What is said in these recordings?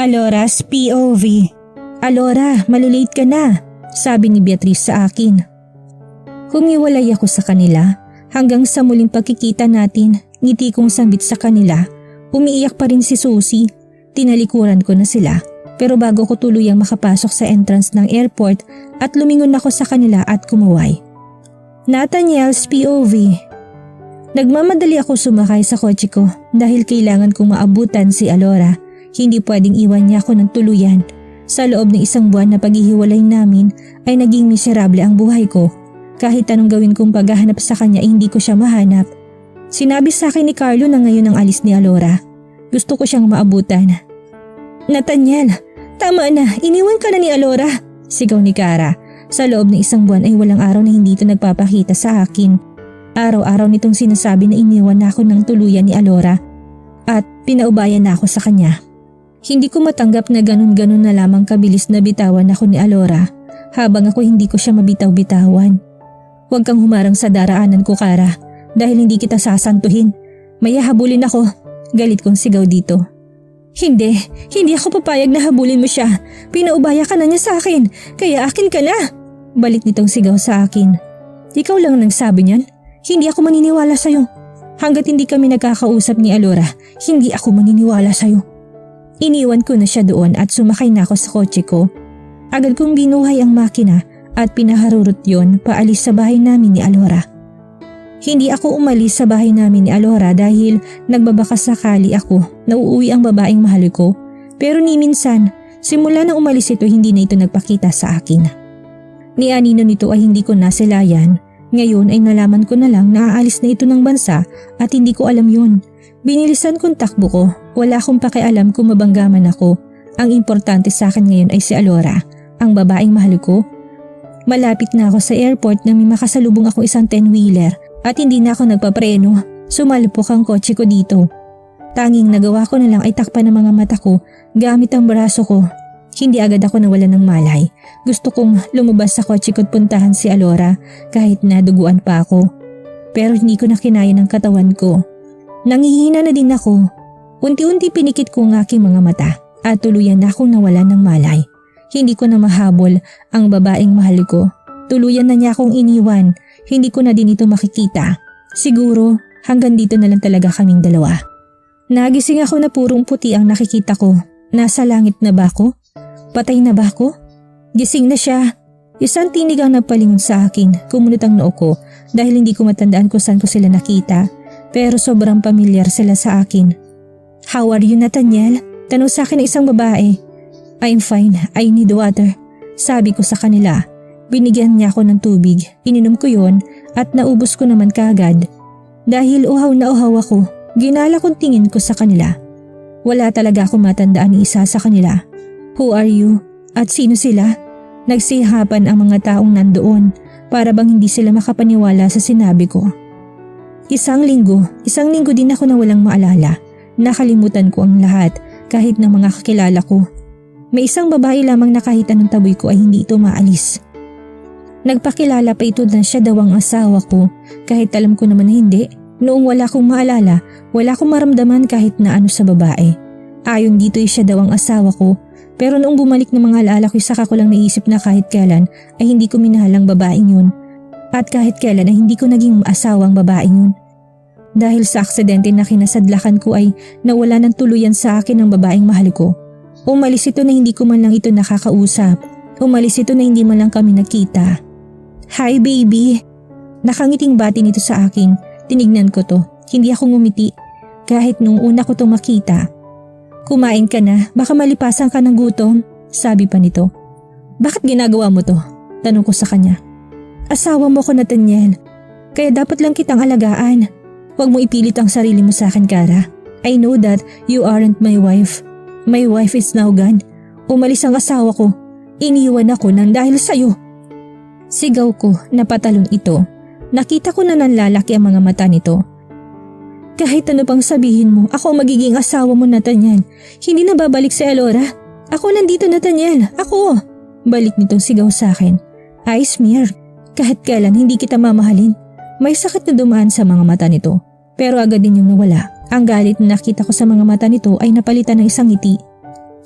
Alora's POV. Alora, malilate ka na, sabi ni Beatrice sa akin. Humiwalay ako sa kanila hanggang sa muling pagkikita natin, ngiti kong sambit sa kanila. Umiiyak pa rin si Susie. Tinalikuran ko na sila pero bago ko tuluyang makapasok sa entrance ng airport at lumingon ako sa kanila at kumuway. Nathaniel's POV. Nagmamadali ako sumakay sa kotse ko dahil kailangan kong maabutan si Alora. Hindi pwedeng iwan niya ako ng tuluyan. Sa loob ng isang buwan na paghihiwalay namin ay naging miserable ang buhay ko. Kahit anong gawin kong paghahanap sa kanya ay hindi ko siya mahanap. Sinabi sa akin ni Carlo na ngayon ang alis ni Alora. Gusto ko siyang maabutan. Nathaniel, tama na, iniwan ka na ni Alora, sigaw ni Cara. Sa loob ng isang buwan ay walang araw na hindi ito nagpapakita sa akin. Araw-araw nitong sinasabi na iniwan na ako ng tuluyan ni Alora at pinaubayan na ako sa kanya. Hindi ko matanggap na ganun-ganun na lamang kabilis na bitawan ako ni Alora habang ako hindi ko siya mabitaw-bitawan. Huwag kang humarang sa daraanan ko, Cara, dahil hindi kita sasantuhin. May habulin ako, galit kong sigaw dito. Hindi ako papayag na habulin mo siya. Pinaubaya ka na niya sa akin, kaya akin ka na. Balik nitong sigaw sa akin. Ikaw lang nagsabi niyan. Hindi ako maniniwala sa'yo. Hanggat hindi kami nagkakausap ni Alora, hindi ako maniniwala sa'yo. Iniwan ko na siya doon at sumakay na ako sa kotse ko. Agad kong binuhay ang makina at pinaharurot yon paalis sa bahay namin ni Alora. Hindi ako umalis sa bahay namin ni Alora dahil nagbabaka sakali ako na uuwi ang babaeng mahal ko. Pero ni minsan, simula na umalis ito hindi na ito nagpakita sa akin. Ni anino nito ay hindi ko nasilayan. Ngayon ay nalaman ko na lang na aalis na ito ng bansa at hindi ko alam yun. Binilisan kong takbo ko. Wala akong pakialam kung mabanggaman ako. Ang importante sa akin ngayon ay si Alora, ang babaeng mahal ko. Malapit na ako sa airport nang may makasalubong ako isang 10-wheeler at hindi na ako nagpapreno. Sumalpok ang kotse ko dito. Tanging nagawa ko na lang ay takpan ng mga mata ko gamit ang braso ko. Hindi agad ako nawalan ng malay. Gusto kong lumabas sa kotse ko at puntahan si Alora kahit naduguan pa ako. Pero hindi ko na kinaya ng katawan ko. Nangihina na din ako. Unti-unti pinikit ko ang aking mga mata at tuluyan na akong nawalan ng malay. Hindi ko na mahabol ang babaeng mahal ko. Tuluyan na niya akong iniwan. Hindi ko na din ito makikita. Siguro hanggang dito na lang talaga kaming dalawa. Nagising ako na purong puti ang nakikita ko. Nasa langit na ba ako? Patay na ba ako? Gising na siya. Isang tinig ang nagpalingon sa akin. Kumunot ang noo ko dahil hindi ko matandaan kung saan ko sila nakita. Pero sobrang pamilyar sila sa akin. How are you, Nathaniel? Tanong sa akin ng isang babae. I'm fine, I need water. Sabi ko sa kanila. Binigyan niya ako ng tubig. Ininom ko yon at naubos ko naman kaagad. Dahil uhaw na uhaw ako, ginala kong tingin ko sa kanila. Wala talaga akong matandaan ni isa sa kanila. Who are you? At sino sila? Nagsihapan ang mga taong nandoon para bang hindi sila makapaniwala sa sinabi ko. Isang linggo din ako na walang maalala. Nakalimutan ko ang lahat kahit ng mga kakilala ko. May isang babae lamang na kahit anong taboy ko ay hindi ito maalis. Nagpakilala pa ito na siya daw ang asawa ko kahit alam ko naman na hindi. Noong wala akong maalala, wala akong maramdaman kahit na ano sa babae. Ayon dito ay siya daw ang asawa ko. Pero noong bumalik ng mga alaala ko, saka ko lang naisip na kahit kailan ay hindi ko minahal ang babaeng yun. At kahit kailan ay hindi ko naging asawang babaeng yun. Dahil sa aksidente na kinasadlakan ko ay nawala ng tuluyan sa akin ang babaeng mahal ko. Umalis ito na hindi ko man lang ito nakakausap. Umalis ito na hindi man lang kami nakita. Hi baby! Nakangiting bati nito sa akin. Tinignan ko to. Hindi ako ngumiti. Kahit nung una ko itong makita. Kumain ka na, baka malipasan ka ng gutom, sabi pa nito. Bakit ginagawa mo to? Tanong ko sa kanya. Asawa mo ko, Nathaniel, kaya dapat lang kitang alagaan. Huwag mo ipilit ang sarili mo sa akin, Cara. I know that you aren't my wife. My wife is now gone. Umalis ang asawa ko. Iniwan ako nang dahil sa'yo. Sigaw ko, napatalon ito. Nakita ko na nanlalaki ang mga mata nito. Kahit ano pang sabihin mo, ako magiging asawa mo, Nathaniel. Hindi na babalik si Alora. Ako nandito, Nathaniel. Ako. Balik nitong sigaw sa akin. I smear. Kahit kailan hindi kita mamahalin. May sakit na dumaan sa mga mata nito. Pero agad din yung nawala. Ang galit na nakita ko sa mga mata nito ay napalitan ng isang ngiti.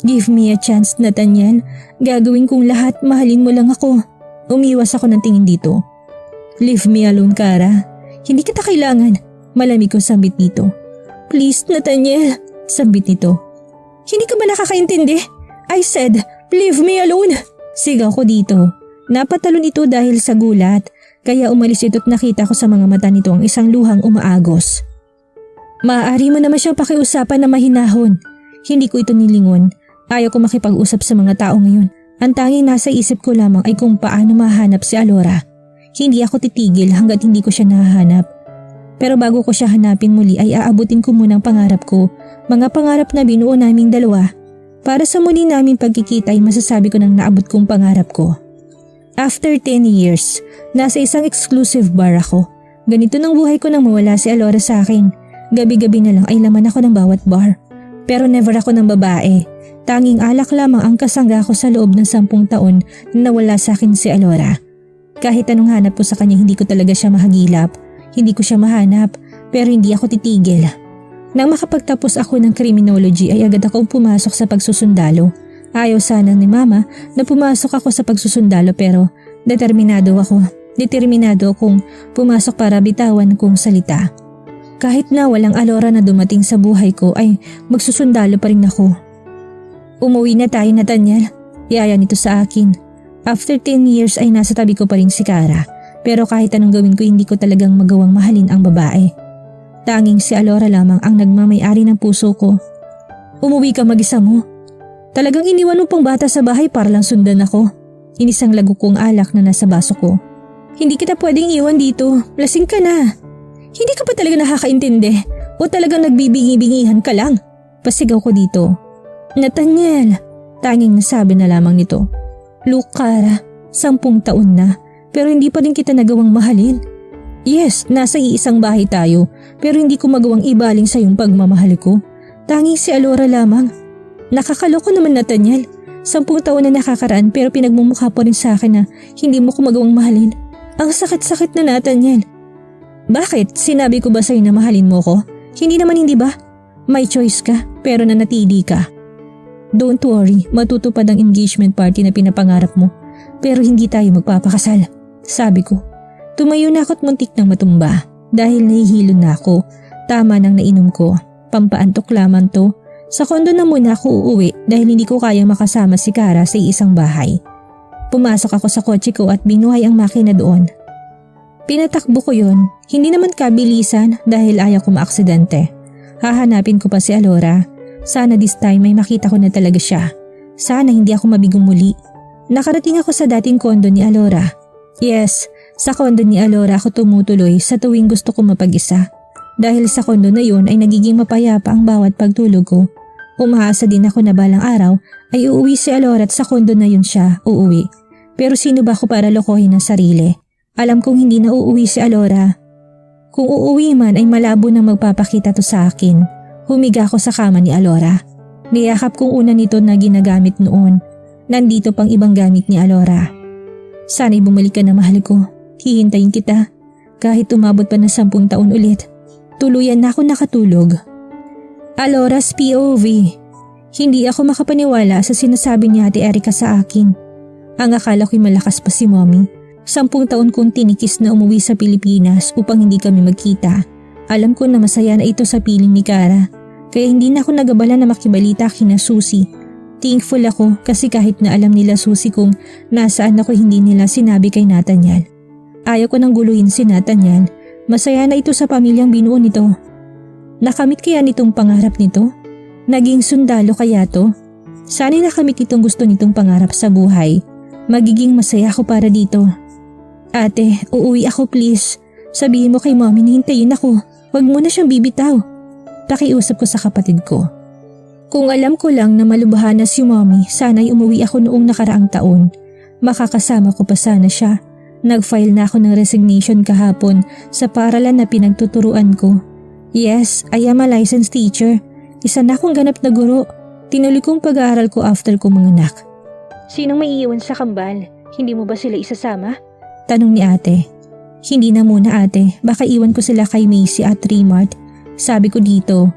Give me a chance, Nathaniel. Gagawin kong lahat, mahalin mo lang ako. Umiwas ako ng tingin dito. Leave me alone, Kara. Hindi kita kailangan. Malamig ko sambit dito. Please, Nathaniel. Sambit nito. Hindi ka ba nakakaintindi? I said, leave me alone. Sigaw ko dito. Napatalon ito dahil sa gulat. Kaya umalis ito't nakita ko sa mga mata nito ang isang luhang umaagos. Maaari mo naman siyang pakiusapan na mahinahon. Hindi ko ito nilingon. Ayaw ko makipag-usap sa mga tao ngayon. Ang tanging nasa isip ko lamang ay kung paano mahanap si Alora. Hindi ako titigil hanggat hindi ko siya nahahanap. Pero bago ko siya hanapin muli ay aabutin ko muna ang pangarap ko. Mga pangarap na binuo naming dalawa. Para sa muli namin pagkikita ay masasabi ko nang naabot kong pangarap ko. After 10 years, nasa isang exclusive bar ako. Ganito ng buhay ko nang mawala si Alora sa akin. Gabi-gabi na lang ay laman ako ng bawat bar. Pero never ako ng babae. Tanging alak lamang ang kasangga ko sa loob ng 10 taon na nawala sa akin si Alora. Kahit anong hanap ko sa kanya hindi ko talaga siya mahagilap. Hindi ko siya mahanap pero hindi ako titigil. Nang makapagtapos ako ng criminology ay agad akong pumasok sa pagsusundalo. Ayaw sana ni Mama na pumasok ako sa pagsusundalo pero determinado akong pumasok para bitawan kong salita. Kahit na walang Alora na dumating sa buhay ko ay magsusundalo pa rin ako. Umuwi na tayo, Nathaniel. Yaya nito sa akin. After 10 years ay nasa tabi ko pa rin si Kara. Pero kahit anong gawin ko hindi ko talagang magawang mahalin ang babae. Tanging si Alora lamang ang nagmamay-ari ng puso ko. Umuwi ka mag-isa mo. Talagang iniwan mo pang bata sa bahay para lang sundan ako. Inisang lago kong alak na nasa baso ko. Hindi kita pwedeng iwan dito. Lasing ka na. Hindi ka pa talaga nakakaintindi o talagang nagbibingi-bingihan ka lang. Pasigaw ko dito. Nathaniel, tanging nasabi na lamang nito. Look, Kara, 10 taon na pero hindi pa rin kita nagawang mahalin. Yes, nasa iisang bahay tayo pero hindi ko magawang ibaling sa iyong pagmamahal ko. Tanging si Alora lamang. Nakakaloko naman, Nathaniel. 10 taon na nakakaraan pero pinagmumukha po rin sa akin na hindi mo ko magawang mahalin. Ang sakit-sakit na, Nathaniel. Bakit? Sinabi ko ba sa'yo na mahalin mo ko? Hindi naman, hindi ba? May choice ka pero nanatili ka. Don't worry, matutupad ang engagement party na pinapangarap mo. Pero hindi tayo magpapakasal. Sabi ko. Tumayo na ako't muntik nang matumba dahil nahihilo na ako. Tama nang nainom ko. Pampaantok lamang to. Sa kondo na muna ako uuwi dahil hindi ko kayang makasama si Kara sa isang bahay. Pumasok ako sa kotse ko at binuhay ang makina doon. Pinatakbo ko yon, hindi naman kabilisan dahil ayaw ko maaksidente. Hahanapin ko pa si Alora. Sana this time may makita ko na talaga siya. Sana hindi ako mabigong muli. Nakarating ako sa dating kondo ni Alora. Yes, sa kondo ni Alora ako tumutuloy sa tuwing gusto ko mapag-isa. Dahil sa kondo na yun ay nagiging mapayapa ang bawat pagtulog ko. Umaasa din ako na balang araw ay uuwi si Alora at sa kondo na yun siya uuwi. Pero sino ba ako para lokohin ang sarili? Alam kong hindi na uuwi si Alora. Kung uuwi man ay malabo na magpapakita to sa akin. Humiga ako sa kama ni Alora. Niyakap kong una nito na ginagamit noon. Nandito pang ibang gamit ni Alora. Sana'y bumalik ka na, mahal ko. Hihintayin kita. Kahit umabot pa ng 10 taon ulit. Tuluyan na ako nakatulog. Alora's POV. Hindi ako makapaniwala sa sinasabi ni Ate Erica sa akin. Ang akala ko'y malakas pa si Mommy. 10 taon kong tinikis na umuwi sa Pilipinas upang hindi kami magkita. Alam ko na masaya na ito sa piling ni Kara. Kaya hindi na ako nagabala na makibalita kina Susie. Thankful ako kasi kahit na alam nila Susie kung nasaan ako hindi nila sinabi kay Nathaniel. Ayaw ko nang guluhin si Nathaniel. Masaya na ito sa pamilyang binuo nito. Nakamit kaya nitong pangarap nito? Naging sundalo kaya to? Sana'y nakamit itong gusto nitong pangarap sa buhay. Magiging masaya ako para dito. Ate, uuwi ako please. Sabihin mo kay Mommy na hintayin ako. Huwag mo na siyang bibitaw. Pakiusap ko sa kapatid ko. Kung alam ko lang na malubha na si Mommy, sana'y umuwi ako noong nakaraang taon. Makakasama ko pa sana siya. Nag-file na ako ng resignation kahapon sa paaralan na pinagtuturuan ko. Yes, I am a licensed teacher. Isa na akong ganap na guro. Tinuloy kong pag-aaral ko after ko manganak. Sinong may iwan sa kambal? Hindi mo ba sila isasama? Tanong ni ate. Hindi na muna ate, baka iwan ko sila kay Macy at Remart. Sabi ko dito.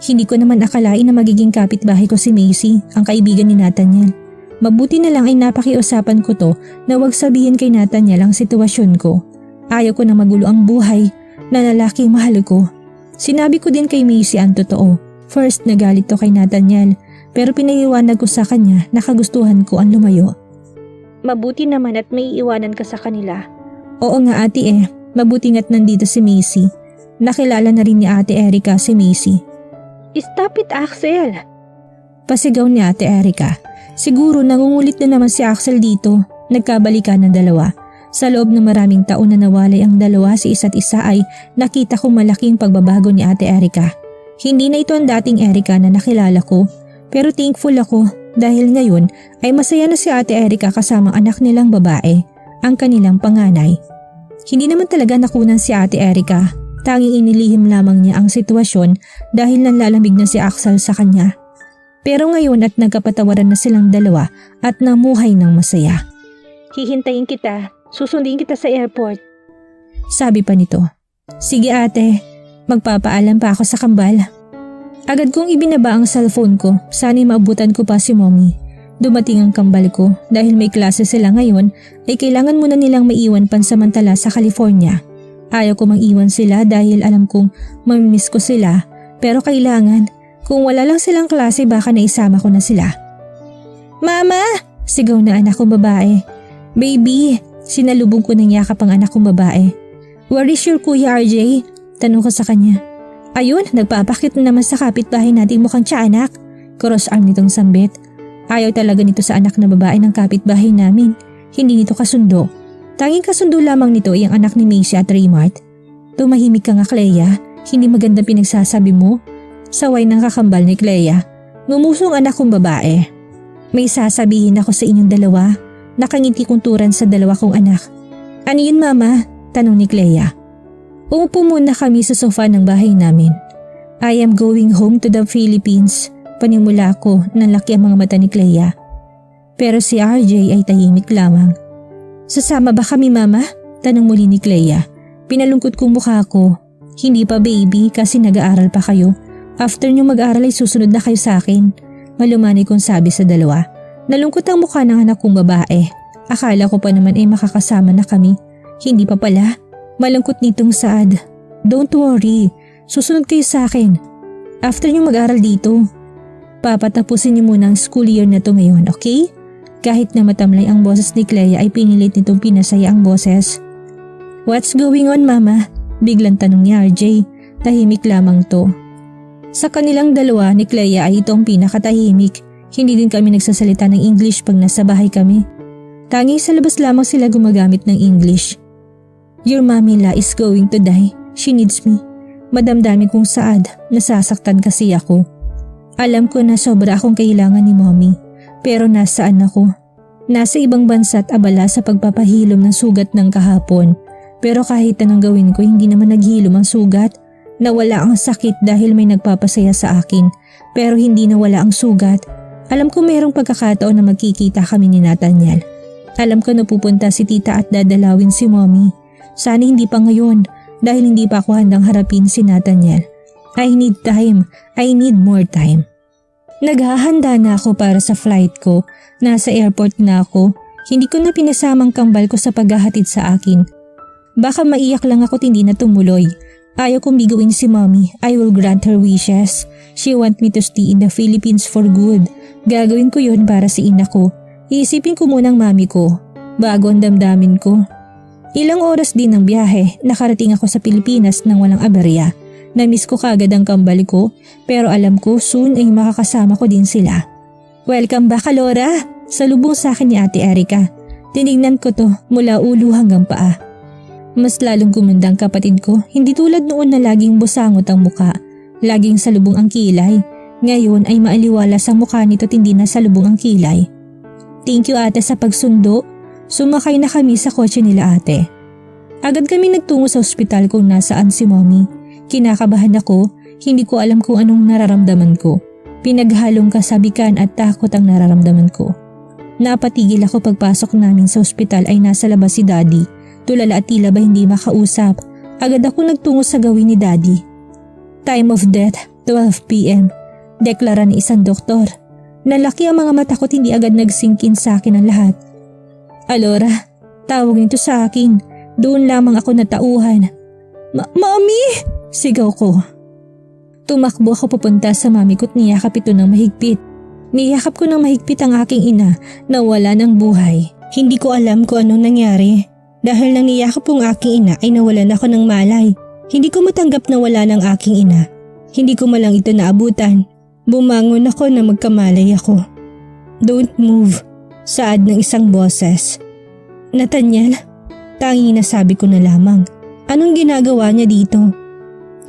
Hindi ko naman akalain na magiging kapitbahay ko si Macy, ang kaibigan ni Nathaniel. Mabuti na lang ay napakiusapan ko to na wag sabihin kay Nathaniel ang sitwasyon ko. Ayaw ko na magulo ang buhay na lalaking mahal ko. Sinabi ko din kay Macy ang totoo. First, nagalit to kay Nathaniel pero pinaiwanag ko sa kanya na kagustuhan ko ang lumayo. Mabuti naman at may iwanan ka sa kanila. Oo nga ate mabuti nga't nandito si Macy. Nakilala na rin ni ate Erica si Macy. Stop it, Axel! Pasigaw ni ate Erica. Siguro nangungulit na naman si Axel dito. Nagkabalikan ng dalawa. Sa loob ng maraming taon na nawalay ang dalawa sa isa't isa ay nakita ko malaking pagbabago ni ate Erica. Hindi na ito ang dating Erica na nakilala ko. Pero thankful ako dahil ngayon ay masaya na si ate Erica kasama anak nilang babae, ang kanilang panganay. Hindi naman talaga nakunan si ate Erica. Tanging inilihim lamang niya ang sitwasyon dahil nanlalamig na si Axel sa kanya. Pero ngayon at nagkapatawaran na silang dalawa at namuhay ng masaya. Hihintayin kita, susundin kita sa airport. Sabi pa nito. Sige ate, magpapaalam pa ako sa kambal. Agad kong ibinaba ang cellphone ko, sana'y maabutan ko pa si mommy. Dumating ang kambal ko dahil may klase sila ngayon ay kailangan muna nilang maiwan pansamantala sa California. Ayaw ko mang-iwan sila dahil alam kong mamimiss ko sila pero kailangan, kung wala lang silang klase baka naisama ko na sila. Mama! Sigaw na anak kong babae. Baby! Sinalubong ko ng yakap ang anak kong babae. Where is your kuya RJ? Tanong ko sa kanya. Ayun, nagpapakit na naman sa kapitbahay nating mukhang tiyanak. Cross arm nitong sambit. Ayaw talaga nito sa anak na babae ng kapitbahay namin. Hindi nito kasundo. Tanging kasundo lamang nito ay ang anak ni Macy at Raymart. Tumahimik ka nga Clea, hindi magandang pinagsasabi mo. Saway ng kakambal ni Clea. Ngumusong anak kong babae. May sasabihin ako sa inyong dalawa. Nakangiti kong turan sa dalawa kong anak. Ano yun mama? Tanong ni Clea. Umupo muna kami sa sofa ng bahay namin. I am going home to the Philippines. Panimula ko nang laki ang mga mata ni Clea. Pero si RJ ay tahimik lamang. Sasama ba kami mama? Tanong muli ni Clea. Pinalungkot kong mukha ko. Hindi pa baby kasi nag-aaral pa kayo. After nyo mag-aaral ay susunod na kayo sa akin. Malumanay kong sabi sa dalawa. Nalungkot ang mukha ng anak kong babae. Akala ko pa naman ay makakasama na kami. Hindi pa pala. Malungkot nitong Saad. Don't worry. Susunod kayo sa akin. After nyo mag-aaral dito. Papatapusin nyo muna ang school year na to ngayon, okay? Kahit na matamlay ang boses ni Clea ay pinilit nitong pinasaya ang boses. What's going on mama? Biglang tanong ni RJ. Tahimik lamang to. Sa kanilang dalawa ni Clea ay ito ang pinakatahimik. Hindi din kami nagsasalita ng English pag nasa bahay kami. Tanging sa labas lamang sila gumagamit ng English. Your mommy La is going to die. She needs me. Madamdami kong Saad. Nasasaktan kasi ako. Alam ko na sobra akong kailangan ni mommy. Pero nasaan ako? Nasa ibang bansa at abala sa pagpapahilom ng sugat ng kahapon. Pero kahit anong gawin ko hindi naman naghilom ang sugat. Nawala ang sakit dahil may nagpapasaya sa akin. Pero hindi nawala ang sugat. Alam ko mayroong pagkakataon na magkikita kami ni Nathaniel. Alam ko na pupunta si tita at dadalawin si mommy. Sana hindi pa ngayon dahil hindi pa ako handang harapin si Nathaniel. I need time. I need more time. Naghahanda na ako para sa flight ko. Nasa airport na ako. Hindi ko na pinasamang kambal ko sa paghahatid sa akin. Baka maiyak lang ako at hindi na tumuloy. Ayaw kong biguin si mommy. I will grant her wishes. She want me to stay in the Philippines for good. Gagawin ko yun para sa ina ko. Iisipin ko muna ang mami ko. Bago ang damdamin ko. Ilang oras din ng biyahe. Nakarating ako sa Pilipinas nang walang aberya. Namiss ko kagad ang kambal ko pero alam ko soon ay makakasama ko din sila. Welcome back Laura! Salubong sa akin ni Ate Erica. Tinignan ko to mula ulo hanggang paa. Mas lalong gumanda ang kapatid ko, hindi tulad noon na laging busangot ang muka. Laging salubong ang kilay. Ngayon ay maaliwala sa mukha nito at hindi na salubong ang kilay. Thank you ate sa pagsundo. Sumakay na kami sa kotse nila ate. Agad kami nagtungo sa ospital kung nasaan si mommy. Kinakabahan ako, hindi ko alam kung anong nararamdaman ko. Pinaghalong kasabikan at takot ang nararamdaman ko. Napatigil ako pagpasok namin sa ospital ay nasa labas si daddy. Tulala at tila ba hindi makausap. Agad ako nagtungo sa gawin ni daddy. Time of death, 12 p.m. Deklara ni isang doktor. Nalaki ang mga mata ko't hindi agad nag-sink in sa akin ang lahat. Alora, tawag nito sa akin. Doon lamang ako natauhan. Mami! Sigaw ko. Tumakbo ako papunta sa mami ko't niyakap ito ng mahigpit. Niyakap ko ng mahigpit ang aking ina na wala ng buhay. Hindi ko alam kung anong nangyari. Dahil nang niyakap kong aking ina ay nawalan ako ng malay. Hindi ko matanggap na wala ng aking ina. Hindi ko malang ito naabutan. Bumangon ako na magkamalay ako. Don't move. Saad ng isang boses. Nathaniel, tanging nasabi ko na lamang. Anong ginagawa niya dito?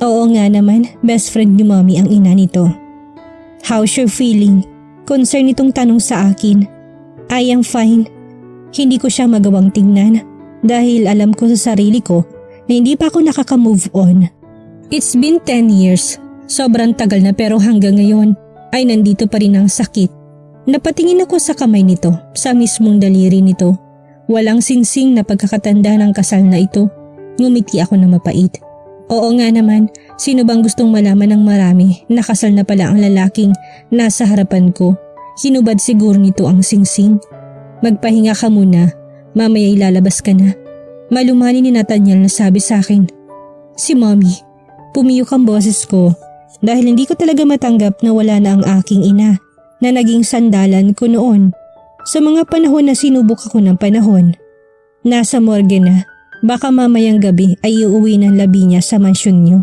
Oo nga naman, best friend ni Mommy ang ina nito. How's your feeling? Concern itong tanong sa akin. I am fine. Hindi ko siya magawang tingnan dahil alam ko sa sarili ko na hindi pa ako nakaka-move on. It's been 10 years. Sobrang tagal na pero hanggang ngayon ay nandito pa rin ang sakit. Napatingin ako sa kamay nito, sa mismong daliri nito. Walang singsing na pagkakatanda ng kasal na ito. Ngumiti ako na mapait. Oo nga naman, sino bang gustong malaman ng marami na kasal na pala ang lalaking nasa harapan ko? Hinubad siguro nito ang singsing. Magpahinga ka muna, mamaya ilalabas ka na. Malumani ni Nathaniel na sabi sa akin. Si Mommy, pumiyok ang boses ko dahil hindi ko talaga matanggap na wala na ang aking ina na naging sandalan ko noon. Sa mga panahon na sinubok ako ng panahon. Nasa morgue na, baka mamayang gabi ay uuwi ng labi niya sa mansyon niyo.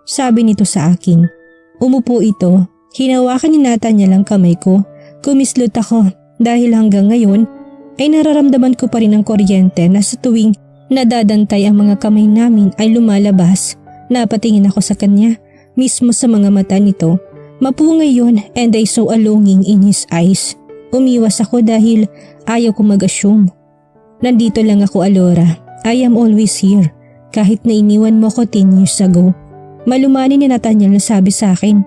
Sabi nito sa akin. Umupo ito, hinawakan ni Nathaniel ang kamay ko, kumislot ako dahil hanggang ngayon ay nararamdaman ko pa rin ang kuryente na sa tuwing nadadantay ang mga kamay namin ay lumalabas. Napatingin ako sa kanya, mismo sa mga mata nito. Mapungay yun and I saw a longing in his eyes. Umiwas ako dahil ayaw ko mag-assume. Nandito lang ako, Alora. I am always here. Kahit na iniwan mo ko 10 years ago. Malumani ni Nathaniel na sabi sa akin.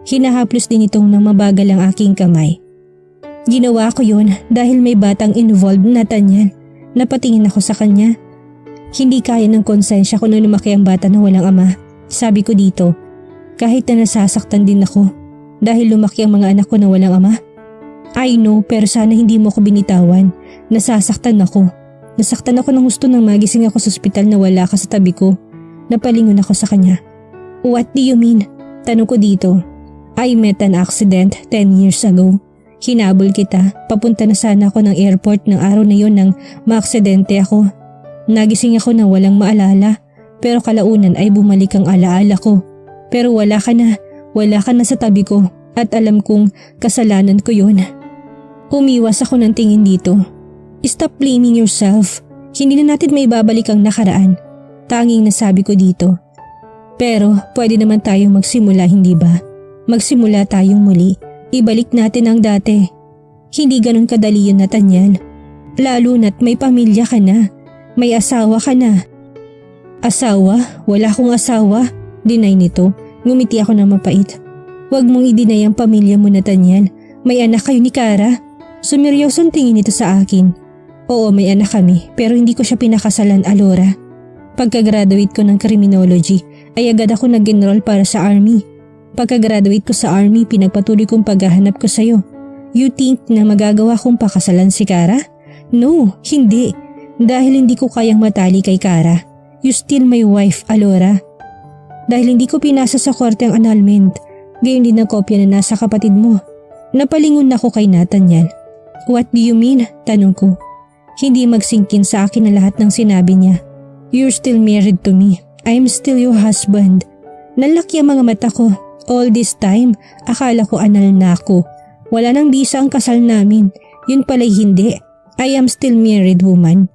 Hinahaplos din itong nang mabagal ang aking kamay. Ginawa ko yun dahil may batang involved, Nathaniel. Napatingin ako sa kanya. Hindi kaya ng konsensya ko na lumaki ang bata na walang ama. Sabi ko dito. Kahit na nasasaktan din ako dahil lumaki ang mga anak ko na walang ama. I know, pero sana hindi mo ko binitawan. Nasasaktan ako. Nasaktan ako ng gusto nang magising ako sa ospital na wala ka sa tabi ko. Napalingon ako sa kanya. What do you mean? Tanong ko dito. I met an accident 10 years ago. Hinabol kita. Papunta na sana ako ng airport ng araw na yon nang maaksidente ako. Nagising ako na walang maalala. Pero kalaunan ay bumalik ang alaala ko. Pero wala ka na. Wala ka na sa tabi ko. At alam kong kasalanan ko yun. Umiwas ako ng tingin dito. Stop blaming yourself. Hindi na natin may babalik ang nakaraan. Tanging nasabi ko dito. Pero pwede naman tayong magsimula, hindi ba? Magsimula tayong muli. Ibalik natin ang dati. Hindi ganun kadali yun, Nathaniel. Lalo na't may pamilya ka na. May asawa ka na. Asawa? Wala akong asawa. Deny nito. Ngumiti ako na mapait. Huwag mong i-deny ang pamilya mo, Nathaniel. May anak kayo ni Cara. Sumiryosong tingin nito sa akin. Oo, may anak kami pero hindi ko siya pinakasalan, Alora. Pagka-graduate ko ng criminology ay agad ako nag-enroll para sa army. Pagka-graduate ko sa army, pinagpatuloy kong paghahanap ko sa'yo. You think na magagawa kong pakasalan si Cara? No, hindi. Dahil hindi ko kayang matali kay Cara. You still my wife, Alora. Dahil hindi ko pinasa sa korte ang annulment, gayon din ang kopya na nasa kapatid mo. Napalingon ako kay Nathaniel. What do you mean? Tanong ko. Hindi magsingkin sa akin ang lahat ng sinabi niya. You're still married to me. I'm still your husband. Nalaki ang mga mata ko. All this time, akala ko anal na ako. Wala nang bisa ang kasal namin. Yun pala'y hindi. I am still married, woman.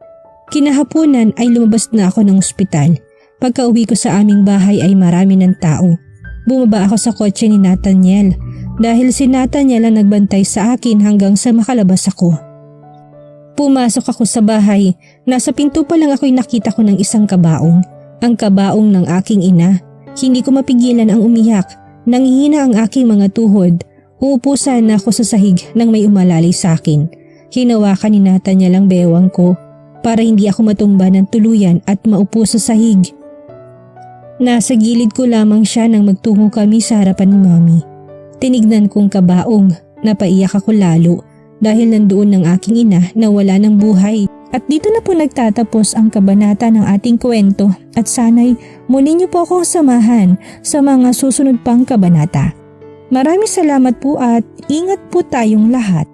Kinahaponan ay lumabas na ako ng ospital. Pagka uwi ko sa aming bahay ay marami ng tao. Bumaba ako sa kotse ni Nathaniel. Dahil si Nathaniel ang nagbantay sa akin hanggang sa makalabas ako. Pumasok ako sa bahay. Nasa pinto pa lang ako'y nakita ko ng isang kabaong. Ang kabaong ng aking ina. Hindi ko mapigilan ang umiyak. Nanghihina ang aking mga tuhod. Uupo sana ako sa sahig nang may umalalay sa akin. Hinawakan ni Nathaniel ang bewang ko para hindi ako matumba ng tuluyan at maupo sa sahig. Nasa gilid ko lamang siya nang magtungo kami sa harapan ni Mommy. Tinignan kong kabaong, napaiyak ako lalo dahil nandoon ang aking ina na wala ng buhay. At dito na po nagtatapos ang kabanata ng ating kwento at sana'y muli niyo po akong samahan sa mga susunod pang kabanata. Maraming salamat po at ingat po tayong lahat.